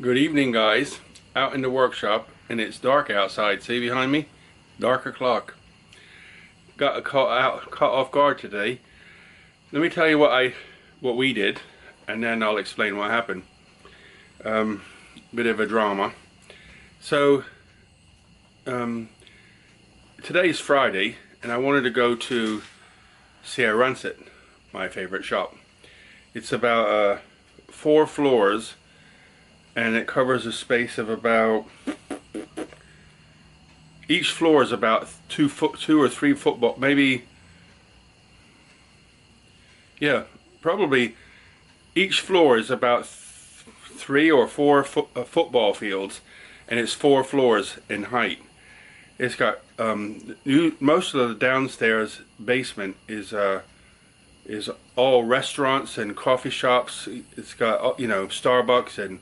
Good evening, guys. Out in the workshop, and it's dark outside. See behind me? Dark o'clock. Got caught off guard today. Let me tell you what we did, and then I'll explain what happened. Bit of a drama. So today's Friday, and I wanted to go to Zeer Rangsit, my favorite shop. It's about 4 floors. And it covers a space of about, each floor is about 2 or 3 football, maybe, yeah, probably each floor is about 3 or 4 football fields, and it's 4 floors in height. It's got most of the downstairs basement is all restaurants and coffee shops. It's got, you know, Starbucks and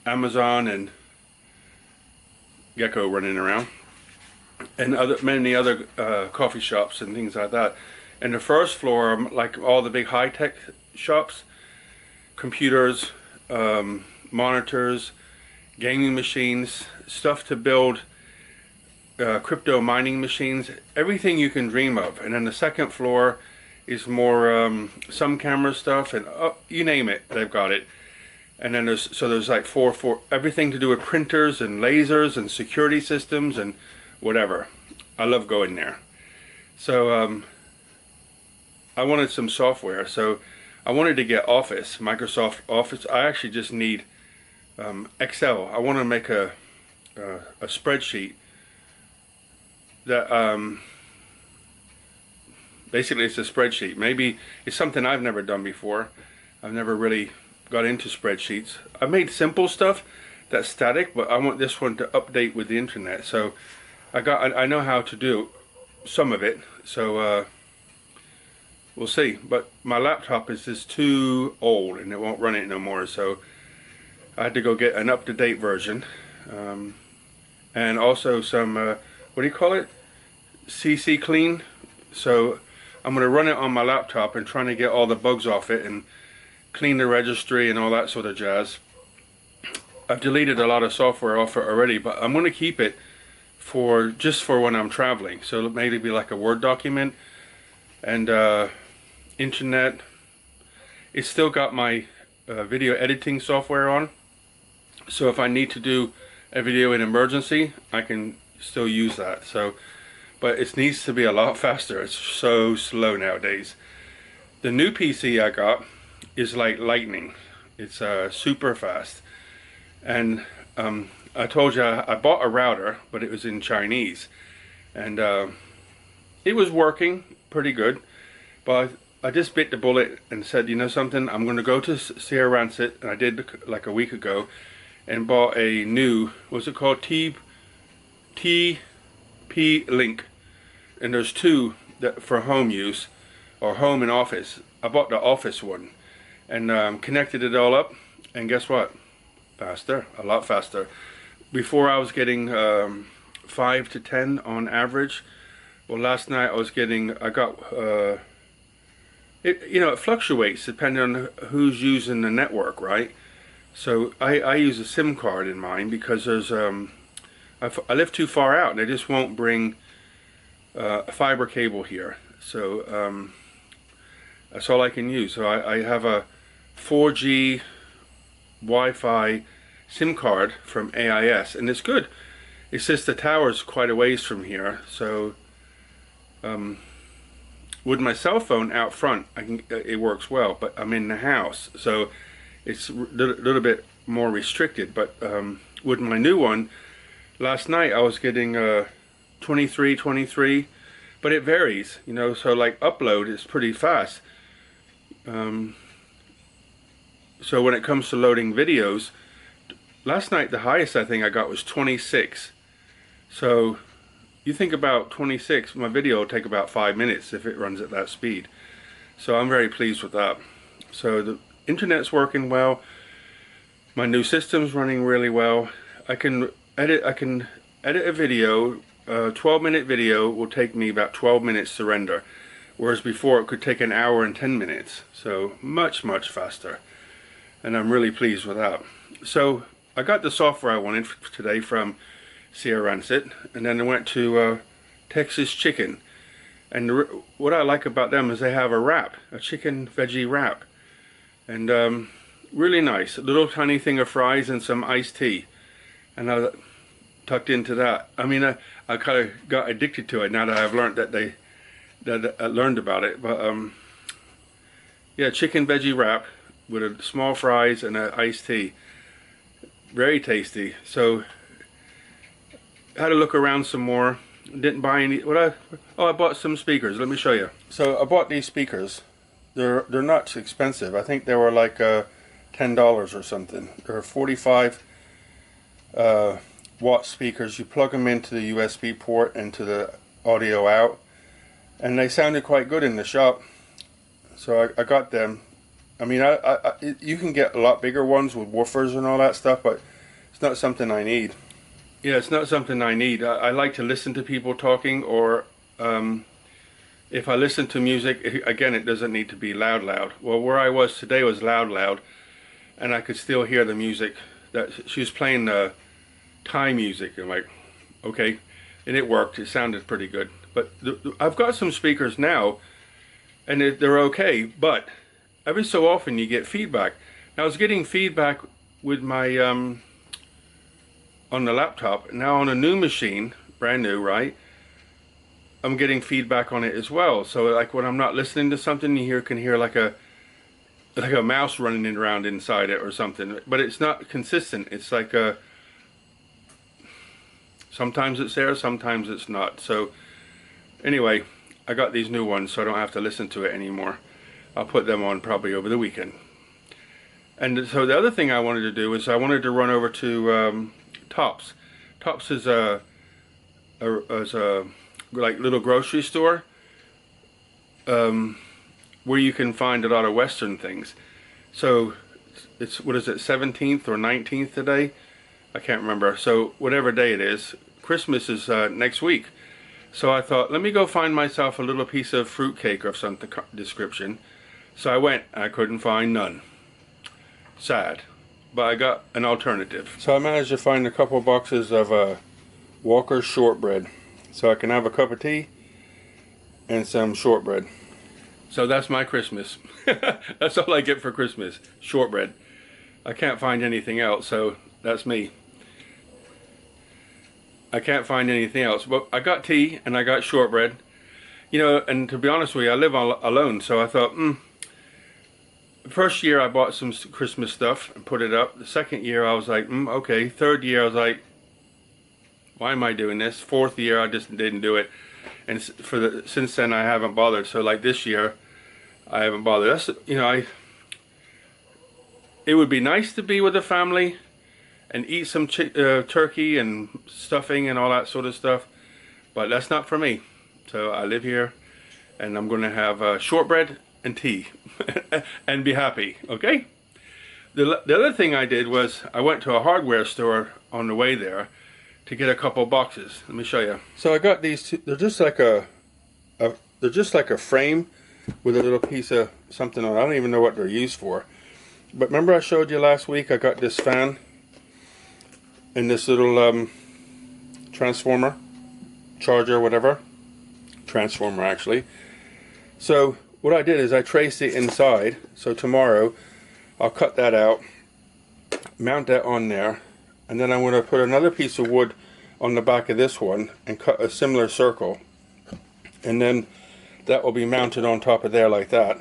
Amazon and Gecko running around, and many other coffee shops and things like that. And the first floor are like all the big high-tech shops, computers, monitors, gaming machines, stuff to build crypto mining machines, everything you can dream of. And then the second floor is more some camera stuff, and you name it, they've got it. And then there's like four everything to do with printers and lasers and security systems and whatever. I love going there. So I wanted some software, so I wanted to get Microsoft Office. I actually just need Excel. I want to make a spreadsheet that basically it's a spreadsheet. Maybe it's something I've never done before. I've never really got into spreadsheets. I made simple stuff that's static, but I want this one to update with the internet. So I know how to do some of it. So we'll see. But my laptop is just too old and it won't run it no more. So I had to go get an up-to-date version, and also some what do you call it? CC clean. So I'm going to run it on my laptop and trying to get all the bugs off it and clean the registry and all that sort of jazz. I've deleted a lot of software off it already, but I'm going to keep it just for when I'm traveling. So it'll maybe be like a Word document. And internet, it's still got my video editing software on. So if I need to do a video in emergency, I can still use that. So, but it needs to be a lot faster. It's so slow nowadays. The new PC I got is like lightning. It's super fast. And I told you I bought a router, but it was in Chinese, and it was working pretty good, but I just bit the bullet and said, you know something, I'm going to go to Zeer Rangsit, and I did like a week ago, and bought a new, what's it called, TP Link, and there's 2 that for home use or home and office. I bought the office one and connected it all up, and guess what? Faster, a lot faster. Before I was getting 5 to 10 on average. Well, last night I got it fluctuates depending on who's using the network, right? So I use a SIM card in mine because there's I live too far out and they just won't bring a fiber cable here. So that's all I can use. So I have a 4G Wi-Fi SIM card from AIS, and it's good. It's just the tower's quite a ways from here. So with my cell phone out front, it works well, but I'm in the house, so it's a little bit more restricted. But with my new one, last night I was getting 23, but it varies, you know. So like upload is pretty fast. So when it comes to loading videos, last night the highest I think I got was 26. So you think about 26, my video will take about 5 minutes if it runs at that speed. So I'm very pleased with that. So the internet's working well. My new system's running really well. I can edit a video. A 12-minute video will take me about 12 minutes to render, whereas before it could take an hour and 10 minutes. So much faster. And I'm really pleased with that. So I got the software I wanted today from Zeer Rangsit, and then I went to Texas Chicken. And what I like about them is they have a wrap, a chicken veggie wrap, and really nice. A little tiny thing of fries and some iced tea, and I tucked into that. I mean, I kind of got addicted to it now that I've learned that I learned about it. But yeah, chicken veggie wrap with a small fries and an iced tea. Very tasty. So I had to look around some more. Didn't buy any. I bought some speakers. Let me show you. So I bought these speakers. They're not expensive. I think they were like $10 or something. They're 45 watt speakers. You plug them into the USB port and to the audio out, and they sounded quite good in the shop. So I got them. I mean, you can get a lot bigger ones with woofers and all that stuff, but it's not something I need. Yeah, it's not something I need. I like to listen to people talking, or if I listen to music, again, it doesn't need to be loud. Well, where I was today was loud, and I could still hear the music. That she was playing Thai music. I'm like, okay, and it worked. It sounded pretty good. But I've got some speakers now, and they're okay, but every so often you get feedback. Now I was getting feedback with my on the laptop. Now on a new machine, brand new, right, I'm getting feedback on it as well. So like when I'm not listening to something, you can hear like a mouse running around inside it or something, but it's not consistent. It's like sometimes it's there, sometimes it's not. So anyway, I got these new ones so I don't have to listen to it anymore. I'll put them on probably over the weekend. And so the other thing I wanted to do is I wanted to run over to Tops. Tops is a like little grocery store where you can find a lot of Western things. So it's, what is it, 17th or 19th today? I can't remember. So whatever day it is, Christmas is next week. So I thought, let me go find myself a little piece of fruitcake of some description. So I went, I couldn't find none. Sad. But I got an alternative. So I managed to find a couple boxes of Walker's Shortbread. So I can have a cup of tea and some shortbread. So that's my Christmas. That's all I get for Christmas. Shortbread. I can't find anything else, so that's me. I can't find anything else. But I got tea and I got shortbread. You know, and to be honest with you, I live alone, so I thought, the first year I bought some Christmas stuff and put it up. The second year I was like, okay. Third year I was like, why am I doing this? Fourth year I just didn't do it. And since then I haven't bothered. So like this year I haven't bothered. That's, you know, it would be nice to be with the family and eat some turkey and stuffing and all that sort of stuff, but that's not for me. So I live here and I'm going to have shortbread and tea and be happy, okay? The other thing I did was I went to a hardware store on the way there to get a couple boxes. Let me show you. So I got these two. They're just like a frame with a little piece of something on it. I don't even know what they're used for. But remember I showed you last week I got this fan and this little transformer, charger, whatever. Transformer actually. So what I did is I traced it inside. So tomorrow I'll cut that out, mount that on there, and then I'm going to put another piece of wood on the back of this one and cut a similar circle, and then that will be mounted on top of there like that.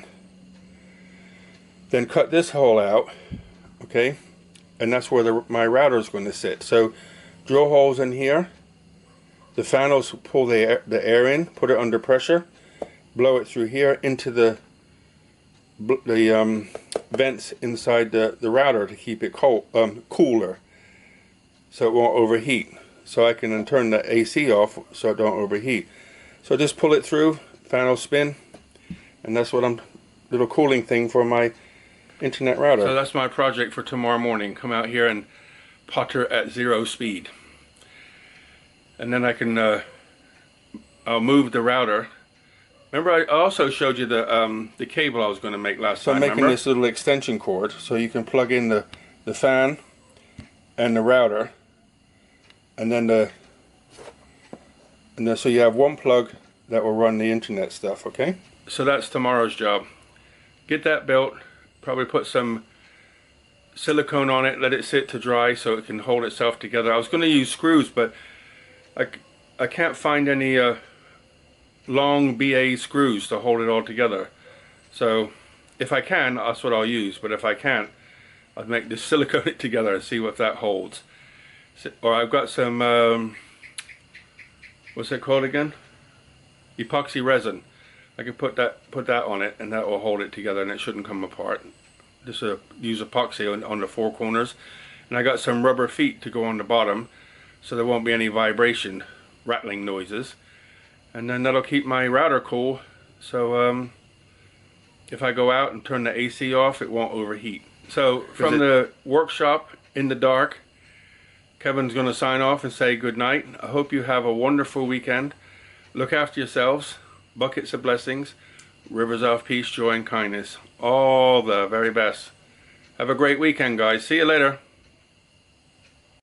Then cut this hole out, okay, and that's where my router is going to sit. So drill holes in here. The fan will pull the air in, put it under pressure, blow it through here into the vents inside the router to keep it cooler, so it won't overheat. So I can then turn the AC off so it don't overheat. So just pull it through, fan will spin, and that's what little cooling thing for my internet router. So that's my project for tomorrow morning. Come out here and potter at 0 speed. And then I can I'll move the router. Remember I also showed you the cable I was going to make last time. So I'm making this little extension cord so you can plug in the fan and the router, and then so you have one plug that will run the internet stuff. Okay, so that's tomorrow's job. Get that built, probably put some silicone on it, let it sit to dry so it can hold itself together. I was going to use screws, but I can't find any long BA screws to hold it all together. So if I can, that's what I'll use, but if I can't, I'll make this silicone it together and see what that holds. Or I've got some what's it called again? Epoxy resin. I can put that on it, and that will hold it together, and it shouldn't come apart. Just use epoxy on the four corners, and I got some rubber feet to go on the bottom, so there won't be any vibration, rattling noises, and then that'll keep my router cool. So if I go out and turn the AC off, it won't overheat. So from the workshop in the dark, Kevin's going to sign off and say good night. I hope you have a wonderful weekend. Look after yourselves. Buckets of blessings. Rivers of peace, joy, and kindness. All the very best. Have a great weekend, guys. See you later.